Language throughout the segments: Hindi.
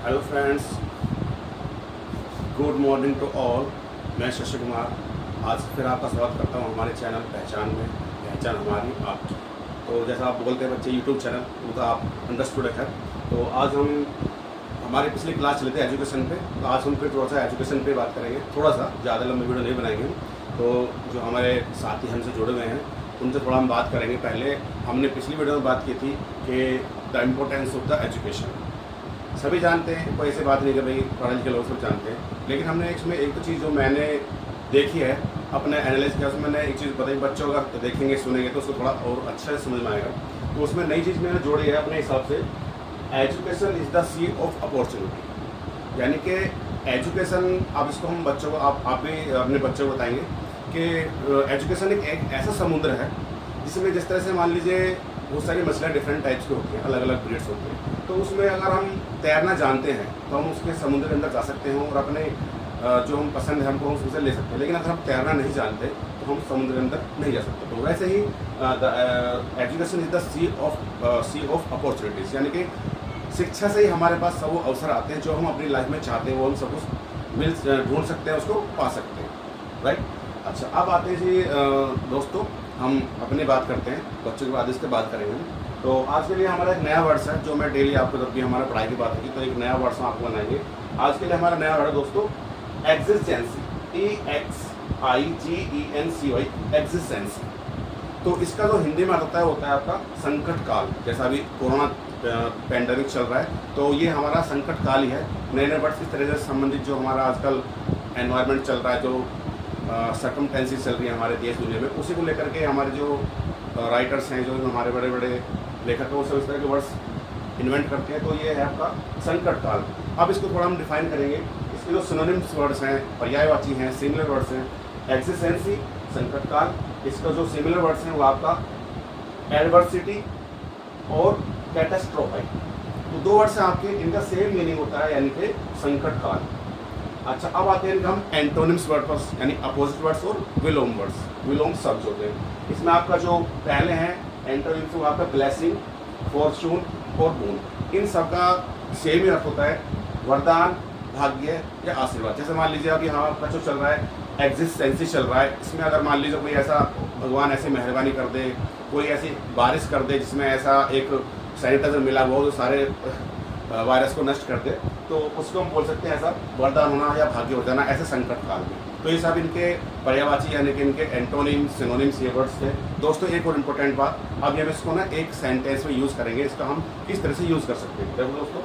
Hello friends, good morning to all. मैं शशि कुमार आज फिर आपका स्वागत करता हूँ हमारे चैनल पहचान में। पहचान हमारी आपकी। तो जैसा आप बोलते हैं बच्चे यूट्यूब चैनल, वो तो आप अंडरस्टूड है। तो आज हम हमारी पिछली क्लास चले थे एजुकेशन पे, तो आज हम फिर थोड़ा सा एजुकेशन पे बात करेंगे। थोड़ा सा ज़्यादा लंबी वीडियो नहीं बनाएंगे। तो जो हमारे साथी हमसे जुड़े हुए हैं उनसे थोड़ा हम बात करेंगे। पहले हमने पिछली वीडियो में बात की थी कि the importance of the education. सभी जानते हैं, कोई ऐसी बात नहीं कि भाई पढ़े लिखे लोग सब जानते हैं, लेकिन हमने इसमें एक तो चीज़ जो मैंने देखी है, अपने एनालिस किया, उसमें मैंने एक चीज़ बताई। बच्चों का देखेंगे सुनेंगे तो उसको थोड़ा और अच्छा से समझ में आएगा। तो उसमें नई चीज़ मैंने जोड़ी है अपने हिसाब से, education is the sea of opportunity. यानी कि एजुकेशन, अब इसको हम बच्चों को आप भी अपने बच्चों को बताएंगे कि एजुकेशन एक ऐसा समुद्र है जिसमें जिस तरह से मान लीजिए बहुत सारी मछलियाँ डिफरेंट टाइप्स की होती हैं, अलग अलग ब्रीड्स होते हैं। तो उसमें अगर हम तैरना जानते हैं तो हम उसके समुद्र के अंदर जा सकते हैं और अपने जो हम पसंद है हमको हम उससे ले सकते हैं। लेकिन अगर हम तैरना नहीं जानते तो हम समुद्र के अंदर नहीं जा सकते। तो वैसे ही education is the sea of opportunities. यानी कि शिक्षा से ही हमारे पास सब वो अवसर आते हैं जो हम अपनी लाइफ में चाहते हैं, वो हम सब कुछ ढूंढ सकते हैं, उसको पा सकते हैं। राइट। अच्छा, अब आते हैं जी दोस्तों, हम अपनी बात करते हैं, बच्चों की बात इस पर बात करेंगे। तो आज के लिए हमारा एक नया वर्ड्स है जो मैं डेली आपको, जब भी हमारा पढ़ाई की बात होगी तो एक नया वर्ड्स हम आपको बनाएंगे। आज के लिए हमारा नया वर्ड है दोस्तों एक्जिस्टेंसी। EXIGENCY, एक्जिस्टेंसी। तो इसका जो हिंदी में होता है आपका संकट काल। जैसा अभी कोरोना पैंडेमिक चल रहा है तो ये हमारा संकट काल ही है। नए नए वर्ड्स इस तरह से संबंधित जो हमारा आजकल एनवायरनमेंट चल रहा है, जो सर्कमटेंसेस चल रही है हमारे देश दुनिया में, उसी को लेकर के हमारे जो राइटर्स हैं, जो हमारे बड़े बड़े लेखक हैं, वो सब इस तरह के वर्ड्स इन्वेंट करते हैं। तो ये है आपका संकट काल। अब इसको थोड़ा हम डिफाइन करेंगे। इसके जो सिनोनिम्स वर्ड्स हैं, पर्यायवाची हैं, सिमिलर वर्ड्स हैं, एक्जिस्टेंसी, संकट काल। इसका जो सिमिलर वर्ड्स हैं वो आपका एडवर्सिटी और कैटास्ट्रोफाई। तो दो वर्ड्स हैं आपके, इनका सेम मीनिंग होता है, यानी कि संकट काल। अच्छा, अब आते हैं हम एंटोनिम्स वर्ड पर, यानी अपोजिट वर्ड्स और विलोम वर्ड्स, विलोम शब्द होते हैं। इसमें आपका जो पहले हैं एंटोनिम्स, वो आपका ब्लेसिंग, फॉर्चून और बोन। इन सब का सेम ही अर्थ होता है, वरदान, भाग्य या आशीर्वाद। जैसे मान लीजिए अभी हाँ आपका जो चल रहा है एग्जिस्टेंसी चल रहा है, इसमें अगर मान लीजिए कोई ऐसा भगवान ऐसी मेहरबानी कर दे, कोई ऐसी बारिश कर दे जिसमें ऐसा एक सैनिटाइजर मिला हुआ जो सारे वायरस को नष्ट कर दे, तो उसको हम बोल सकते हैं ऐसा वरदान होना या भाग्य हो जाना, ऐसे संकट काल में। तो ये सब इनके पर्यायवाची यानी कि इनके एंटोनिम्स, सिनोनिम्स, ये वर्ड्स थे दोस्तों। एक और इम्पोर्टेंट बात, अब हम इसको ना एक सेंटेंस में यूज़ करेंगे। इसका हम किस तरह से यूज़ कर सकते हैं देखो दोस्तों।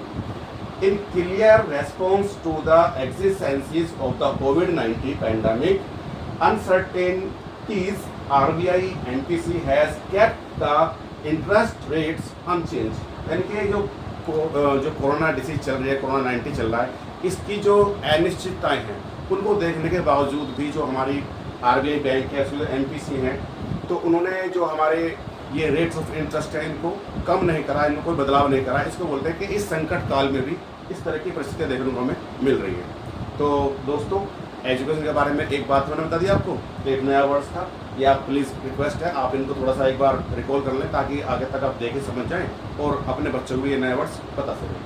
In clear response to the exigencies of the कोविड-19 pandemic, uncertainties, RBI MPC has kept the interest rates unchanged. यानी कि जो कोरोना डिसीज चल रही है, कोरोना 19 चल रहा है, इसकी जो अनिश्चितताएं हैं उनको देखने के बावजूद भी जो हमारी RBI बैंक है, MPC हैं, तो उन्होंने जो हमारे ये रेट्स ऑफ इंटरेस्ट है इनको कम नहीं करा, इनको कोई बदलाव नहीं करा। इसको बोलते हैं कि इस संकट काल में भी इस तरह की परिस्थितियाँ देखने को हमें मिल रही है। तो दोस्तों एजुकेशन के बारे में एक बात मैंने बता दी आपको, एक नया वर्ड्स था। ये आप प्लीज़ रिक्वेस्ट है आप इनको थोड़ा सा एक बार रिकॉल कर लें ताकि आगे तक आप देखें, समझ जाएं और अपने बच्चों को भी ये नए वर्ड्स बता सकें।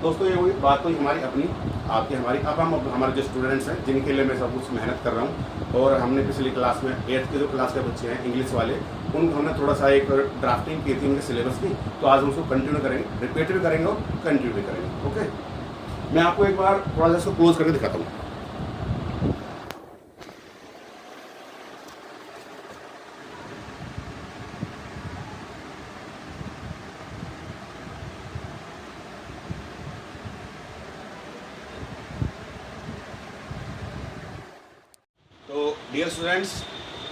दोस्तों ये हुई बात तो हमारी अपनी, आपकी हमारी। अब हम हमारे जो स्टूडेंट्स हैं जिनके लिए मैं सब कुछ मेहनत कर रहा हूँ, और हमने पिछली क्लास में 8th के जो क्लास के बच्चे हैं इंग्लिश वाले, उनको हमने थोड़ा सा एक ड्राफ्टिंग की थी उनके सिलेबस की। तो आज हम उसको कंटिन्यू करेंगे, रिपीट भी करेंगे और कंटिन्यू भी करेंगे। ओके, मैं आपको एक बार थोड़ा सा इसको क्लोज करके दिखाता हूँ। तो डियर स्टूडेंट्स,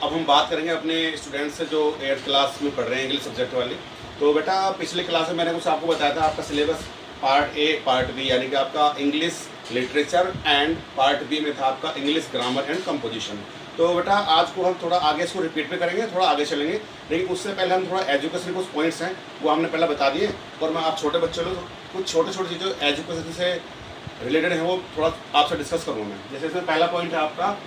अब हम बात करेंगे अपने स्टूडेंट्स से जो 8th क्लास में पढ़ रहे हैं इंग्लिश सब्जेक्ट वाले। तो बेटा पिछले क्लास में मैंने कुछ आपको बताया था, आपका syllabus part A part B, यानी कि आपका English literature, and part B में था आपका इंग्लिश ग्रामर एंड कंपोजिशन। तो बेटा आज को हम थोड़ा आगे इसको रिपीट भी करेंगे, थोड़ा आगे चलेंगे, लेकिन उससे पहले हम थोड़ा एजुकेशन कुछ पॉइंट्स हैं वो हमने पहले बता दिए। और मैं आप छोटे बच्चों को कुछ छोटे छोटे चीज़ें एजुकेशन से रिलेटेड हैं वो थोड़ा आपसे डिस्कस करूँगा मैं। जैसे इसमें पहला पॉइंट है आपका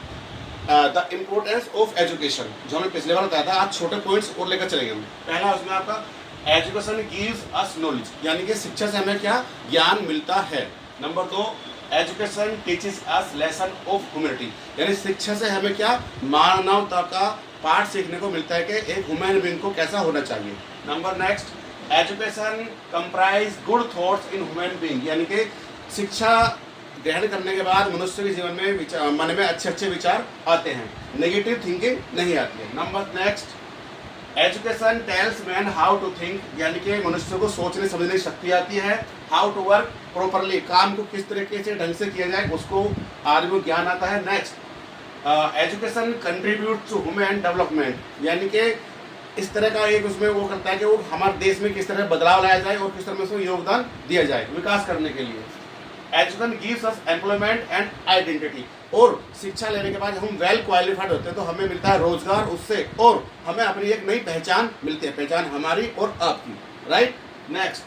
द इम्पोर्टेंस ऑफ एजुकेशन, जो हमें पिछले बार बताया था। आज छोटे पॉइंट्स और लेकर चलेंगे हम। पहला उसमें आपका एजुकेशन गिव्स अस नॉलेज, यानी कि शिक्षा से हमें क्या ज्ञान मिलता है। Number 2, education teaches us lesson of humanity, यानी शिक्षा से हमें क्या, मानवता का पाठ सीखने को मिलता है कि एक ह्यूमन बीइंग को कैसा होना चाहिए। Number next, education comprise good thoughts in human being, यानी कि शिक्षा ग्रहण करने के बाद मनुष्य के जीवन में मन में अच्छे अच्छे विचार आते हैं, नेगेटिव थिंकिंग नहीं आती है। Number next, education tells man how to think, यानी कि मनुष्य को सोचने समझने की शक्ति आती है। हाउ टू वर्क प्रॉपरली, काम को किस तरीके से ढंग से किया जाए उसको आदमी को ज्ञान आता है। Next, education contribute to human development, यानी कि इस तरह का एक उसमें वो करता है कि वो हमारे देश में किस तरह बदलाव लाया जाए और किस तरह उसमें योगदान दिया जाए विकास करने के लिए। Education gives us employment and identity, और शिक्षा लेने के बाद हम वेल क्वालिफाइड होते हैं तो हमें मिलता है रोजगार उससे, और हमें अपनी एक नई पहचान मिलती है, पहचान हमारी और आपकी, right. Next,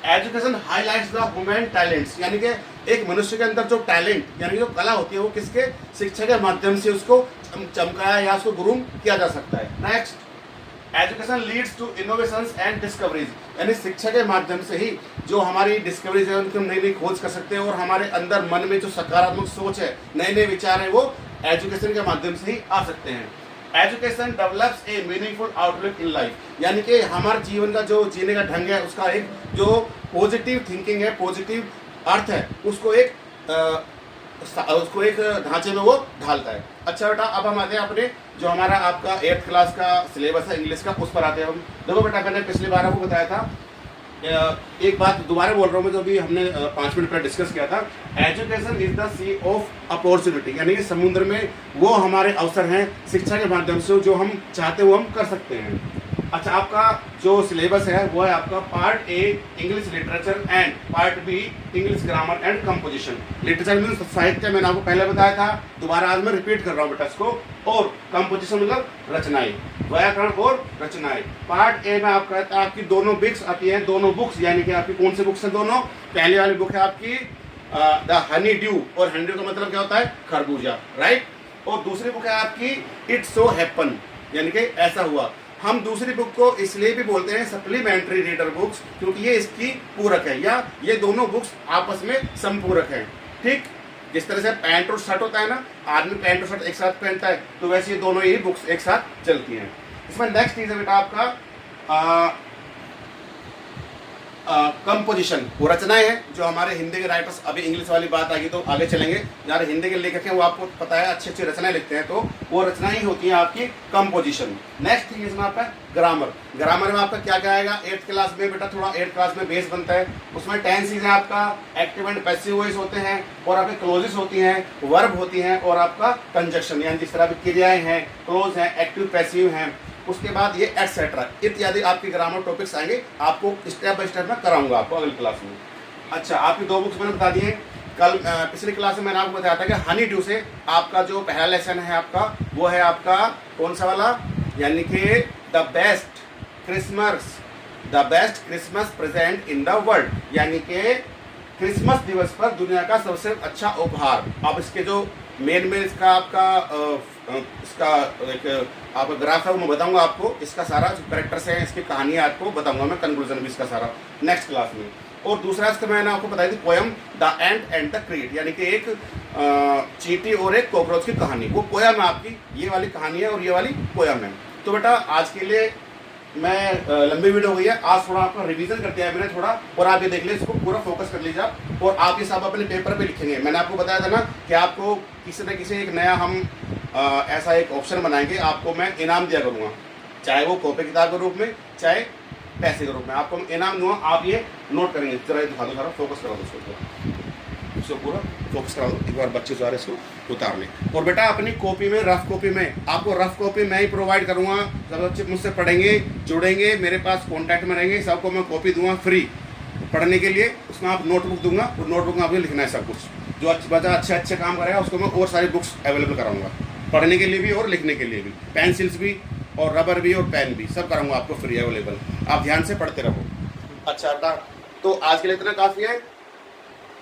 education highlights the human talents, यानी कि एक मनुष्य के अंदर जो टैलेंट यानी जो कला होती है वो किसके, शिक्षा के माध्यम से उसको चमकाया या उसको ग्रूम किया जा सकता है। Next, education leads to innovations and discoveries, यानी शिक्षा के माध्यम से ही जो हमारी डिस्कवरीज है उनकी नई नई खोज कर सकते हैं, और हमारे अंदर मन में जो सकारात्मक सोच है, नए नए विचार है, वो एजुकेशन के माध्यम से ही आ सकते हैं। Education develops A meaningful outlook in life, यानी कि हमारे जीवन का जो जीने का ढंग है उसका एक जो पॉजिटिव थिंकिंग है, पॉजिटिव अर्थ है, उसको एक ढांचे में वो ढालता है। अच्छा बेटा, अब हम आते हैं अपने जो हमारा आपका 8th क्लास का सिलेबस है इंग्लिश का, उस पर आते हैं हम। देखो बेटा, मैंने पिछली बार आपको बताया था, एक बात दोबारा बोल रहा हूँ मैं, जो अभी हमने 5 मिनट पहले डिस्कस किया था। Education is the sea of opportunity, यानी कि समुद्र में वो हमारे अवसर हैं शिक्षा के माध्यम से जो हम चाहते हैं वो हम कर सकते हैं। अच्छा, आपका जो सिलेबस है वो है आपका part A English literature and part B English grammar and composition. Literature means साहित्य, मैंने आपको पहले बताया था, दोबारा आज मैं रिपीट कर रहा हूँ बेटा इसको। और कंपोजिशन मतलब रचनाएं, व्याकरण और रचनाएं। पार्ट ए में आपका आपकी दोनों बुक्स आती हैं, दोनों बुक्स, यानी कि आपकी कौन सी बुक्स है दोनों। पहली वाली बुक है आपकी द हनी ड्यू, और हनी ड्यू का मतलब क्या होता है, खरबूजा, राइट। और दूसरी बुक है आपकी इट सो हैपन, यानी कि ऐसा हुआ। हम दूसरी बुक को इसलिए भी बोलते हैं सप्लीमेंट्री रीडर बुक्स, क्योंकि ये इसकी पूरक है, या ये दोनों बुक्स आपस में संपूरक हैं। ठीक, जिस तरह से पैंट और शर्ट होता है ना, आदमी पैंट और शर्ट एक साथ पहनता है, तो वैसे ये दोनों ही बुक्स एक साथ चलती हैं। इसमें नेक्स्ट चीज है बेटा आपका कंपोजिशन, वो रचनाएं हैं जो हमारे हिंदी के राइटर्स, अभी इंग्लिश वाली बात आएगी तो आगे चलेंगे, जहाँ हिंदी के लेखक हैं वो आपको पता है अच्छी अच्छी रचनाएं लिखते हैं, तो वो रचनाएं ही होती हैं आपकी कंपोजिशन। नेक्स्ट थिंग इसमें आपका ग्रामर। ग्रामर में आपका क्या क्या आएगा 8th क्लास में बेटा, थोड़ा 8th क्लास में बेस बनता है, उसमें टेंसेस है आपका, एक्टिव एंड पैसिव वॉइस होते हैं, और आपके क्लोजेस होती हैं, वर्ब होती हैं, और आपका कंजक्शन, यानी जिस तरह की क्रियाएं हैं, क्लोज हैं, एक्टिव पैसिव हैं, उसके बाद ये एटसेट्रा इत्यादि आपके ग्रामर टॉपिक्स आएंगे, आपको स्टेप बाय स्टेप में कराऊंगा आपको अगली क्लास में। अच्छा, आपकी 2 बुक्स मैंने बता दी हैं। कल पिछली क्लास में मैंने आपको बताया था कि हनी ड्यू से आपका जो पहला लेसन है आपका, वो है आपका कौन सा वाला, यानी कि the best Christmas present in the world, यानी कि क्रिसमस दिवस पर दुनिया का सबसे अच्छा उपहार। अब इसके जो मेन इसका आपका इसका एक आपका ग्राफ है वो मैं बताऊंगा आपको, इसका सारा जो कैरेक्टर्स है, इसकी कहानी आपको बताऊंगा मैं, कंक्लूजन भी इसका सारा नेक्स्ट क्लास में। और दूसरा इसका मैंने आपको बताई थी poem the ant and the creed, यानी कि एक चींटी और एक कॉकरोच की कहानी, वो पोयम है आपकी, ये वाली कहानी है और ये वाली पोयम है। तो बेटा आज के लिए मैं लंबी वीडियो हो गई है, आज थोड़ा आपका रिवीजन कर दिया है मैंने थोड़ा, और आप ये देख लीजिए, इसको पूरा फोकस कर लीजिए आप, और आप ये सब अपने पेपर पे लिखेंगे। मैंने आपको बताया था ना कि आपको किसी न किसी एक नया हम ऐसा एक ऑप्शन बनाएंगे, आपको मैं इनाम दिया करूँगा, चाहे वो कॉपी किताब के रूप में, चाहे पैसे के रूप में, आपको इनाम दूंगा, आप ये नोट करेंगे। जरा दिखा दो, सारा फोकस करा दो इसको पूरा फोकस करा दो एक बार, बच्चे सारे इसको उतार लें। और बेटा अपनी कॉपी में, रफ कॉपी में, आपको रफ कॉपी मैं ही प्रोवाइड करूँगा, सब बच्चे मुझसे पढ़ेंगे, जुड़ेंगे, मेरे पास कॉन्टैक्ट में रहेंगे, सबको मैं कॉपी दूंगा फ्री पढ़ने के लिए। उसमें आप नोटबुक दूंगा, और नोटबुक में आपको लिखना है सब कुछ, जो बच्चा अच्छे काम करेगा उसको मैं और सारी बुक्स अवेलेबल कराऊंगा, पढ़ने के लिए भी और लिखने के लिए भी, पेंसिल्स भी और रबर भी और पेन भी, सब कराऊंगा आपको फ्री अवेलेबल, आप ध्यान से पढ़ते रहो। अच्छा बेटा, तो आज के लिए इतना काफ़ी है।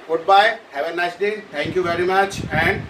Goodbye, have a nice day, thank you very much and